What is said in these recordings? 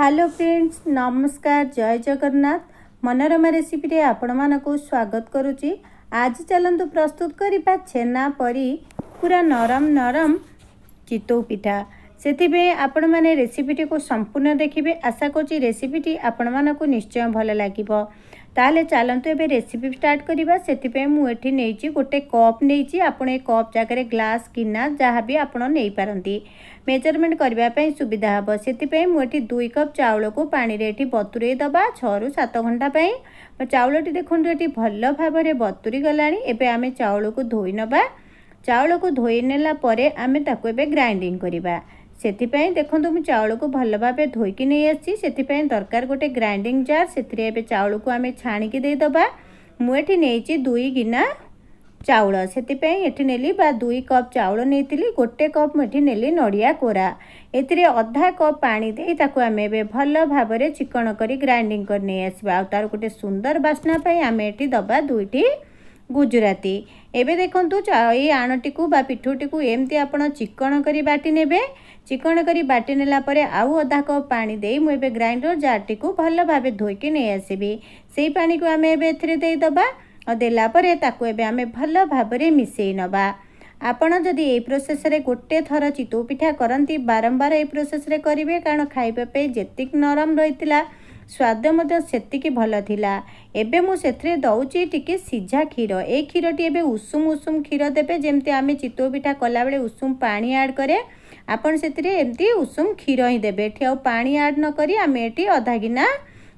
Hello friends, नमस्कार। जय Jagannath. Manorama recipe रे आपण मानकु स्वागत करुची। आज चलंतु प्रस्तुत करिबा छेना परी पूरा नरम नरम चितौ पिठा। सेथिबे आपण माने रेसिपीटी को संपूर्ण देखिबे। आशा करछि रेसिपीटी आपण मानकु निश्चय भल लागिबो। ताले चलंतु एबे रेसिपी स्टार्ट करिबा। सेथिबे मु एठी नेइची गोटे कप नेइची। आपण ए कप जागरे ग्लास गिना जहाँ भी आपण नेइ पारंती। मेजरमेंट करबा पई सुविधा हबो। सेथिबे मु एठी 2 कप चावल को पानी रे एठी बतुरे दबा 6 रु 7 घंटा पई। चावलटी देखंतु एठी भल भाबरे बतुरी गलानी। एबे आमे चावल को धोई नबा। चावल को धोई नेला परे आमे ताको एबे ग्राइंडिंग करिबा। सेथिपई देखंतु मु चावल को भल भाबे धोईकी नै आछि। सेथिपई दरकार गोटे ग्राइंडिंग जार। सेथिरे एबे चावल को आमे छाणीकी दे दबा। मु एठी नेइछि 2 गिना चाउल। सेथिपई एठी नेली बा 2 कप चाउल नेतिली। गोटे कप एठी नेली नडिया कोरा। एथिरे आधा कप पानी दे ताको आमे एबे भल भाबरे चिकन करी ग्राइंडिंग कर नै आसीबा। आ तार गोटे सुंदर बास्ना पई आमे एठी दबा 2टी गुजराती। एबे देखंतु ए आणटी को बा पिठोटी को एमती आपण चिकन करी बाटी नेबे। चिकन करी बाटी नेला परे आउ आधा कप पानी दे मु एबे ग्राइंडर जारटी को भल भाबे धोईकी नै आसीबी। सेही पानी को आमे एबे एथिरे देई दबा। और देला परे ताको एबे आमे भल भाबरे मिसेई नबा। आपण जदि ए प्रोसेस रे गोटे थर चितौ पिठा करंती बारंबार ए प्रोसेस रे करिवे, कारण खाइबा पे जेतिक नरम रहितिला स्वाद मध्य सेतिकी भल थिला। एबे मु सेथरे दउची टिके सिझा क्षीर। ए क्षीरटी एबे उषुम उषुम क्षीर देबे। जेमती आमे चितौ पिठा कला बेले उषुम पानी ऐड करे, आपण सेथरे एमती उषुम क्षीर ही देबे। एठी आ पानी ऐड न करी आमे एठी आधा गिना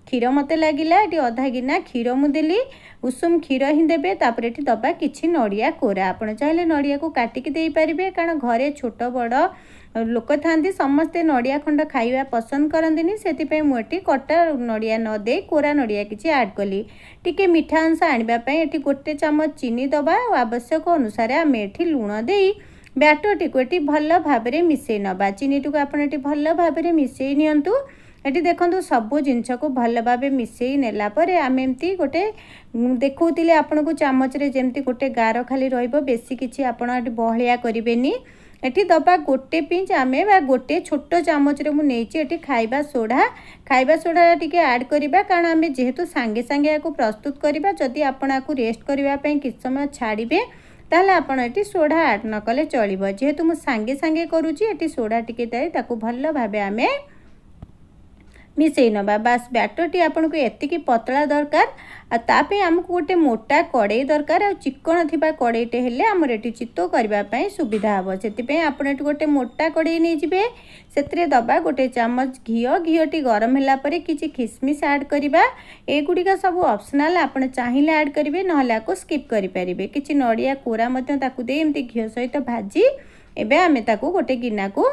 क्षीर मते लागिला। एठी आधा गिना क्षीर मु देली। उषुम क्षीर ही देबे। तापर एठी दबा किछि नडिया कोरा। आपण चाहिले नडिया को काटिकी देई परिबे, कारण घरे छोट बड़ लोक थांती समस्ते नडिया खंड खाइबा पसंद करंदिनी। सेति मु एठी कटा नडिया न दे कोरा नडिया किछि ऐड कली। टिके मिठा अंश आनिबा पई एठी गोटे चमच चीनी दबा। आवश्यक अनुसार आमे एठी लूण देई बैटर को एठी भल भाबरे मिसेई नबा। चीनी को आपण एठी भल भाबरे मिसेई नियंतु। एठी देखंतु सबो जिंस को भल भाबे मिसेई नेला परे आमे एमती गोटे देखौतिले आपण को चामच रे जेमती गोटे गार खाली रहइबो। बेसी किछि आपण एठी बहलिया करिवेनी। एठी दबा गोटे पिंच आमे बा गोटे छोटो चामच रे मु नेइछि एठी खाइबा सोडा टिके ऐड करिबा, कारण आमे जेहेतु सांगे सांगे याको प्रस्तुत करिबा। जदि आपण आकु रेस्ट करिबा पई किछ समय छाडिबे ताले आपण एठी सोडा ऐड न कले चलिबो। जेहेतु मु सांगे सांगे करूछि एठी सोडा टिके दे ताकु भल भाबे आमे मिसेई नबा। बास बैटर टी आपन को एतिकी पतला दरकार। आ तापे हमको गोटे मोटा कड़ाई दरकार। आ चिकन थिबा कड़ाईटे हेले हमर एटी चित्तो करबा पई सुविधा हबो। सेति पई आपन एटी गोटे मोटा कड़ाई नै जिबे। सेतरे दबा गोटे चम्मच घिओटी गरम होला परे किछि किसमिस ऐड करिबा। ए गुडी का सब ऑप्शनल। आपन चाहिले ऐड करिवे, नहला को स्किप करि परिबे। किछि नडिया कोरा मते ताकू दे एमती घिओ सहित भाजी एबे आमे ताकू गोटे गिना को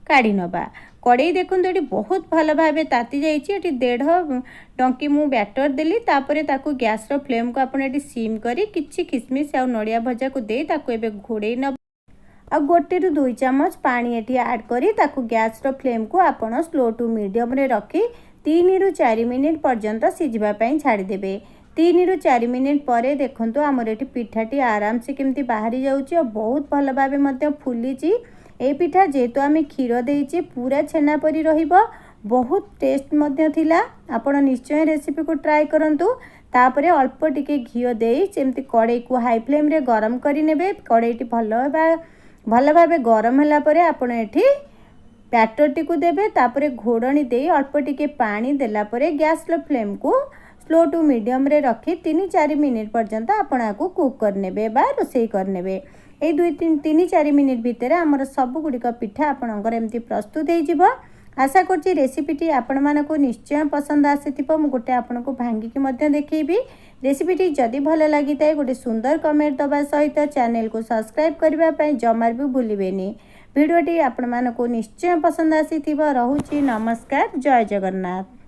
काढ़ी नबा। कड़ाई देखुन ये बहुत भल भाव ताती जाइए। 1.5 टंकी मु बैटर देली। तापरे ताकू गैस रो फ्लेम को आपण एटी सिम करी किछि किसमिस आ नडिया भजा को दे ताकू एबे घोड़े न। आ 1 ରୁ 2 चामच पानी एटी ऐड करी ताकू गैस रो फ्लेम को आपण स्लो टू मीडियम रे रखी 3 ରୁ 4 मिनिट पर्यंत सिझिबा पई छाड़ी देबे। 3 ରୁ 4 मिनिट परे देखंतु हमर एटी पिठाटी आराम से केमती बाहरी जाउची और बहुत भल भाबे मध्य फुलीची। ए पिठा जेहेतु आमे क्षीर देइछि पूरा छेना परी रहिबो। बहुत टेस्ट मध्य थिला। आपण निश्चय रेसिपी को ट्राई करंतु। तापरे अल्प टिके घिओ देई जेमती कड़ाई को हाई फ्लेम रे गरम करी नेबे। कड़ाईटी भल भाबे गरम होला परे आपण एठी बैटर टी को देबे। तापरे घोड़णी देई अल्प टिके पानी देला परे गैस लो फ्लेम को स्लो टू मीडियम रे रखी 3-4 मिनिट पर्यंत आपण आकु कुक कर नेबे बा रोसई कर नेबे। ए 2-3-4 मिनिट भितर आमर सब गुड़िक पिठा आपणकर एमती प्रस्तुत हो। आशा करछि रेसिपीटी आपण मानकु निश्चय पसंद आसीथिबो। मु गोटे आपनको भांगिकी मध्य देखैबी। रेसिपीटी जदि भल लागि ताए गोटे सुंदर कमेंट दबा सहित चैनल को सब्सक्राइब करबा पई जमार भी भूलिबेनी। वीडियोटी आपण मानकु निश्चय पसंद आसीथिबो। रहुछि नमस्कार। जय जगन्नाथ।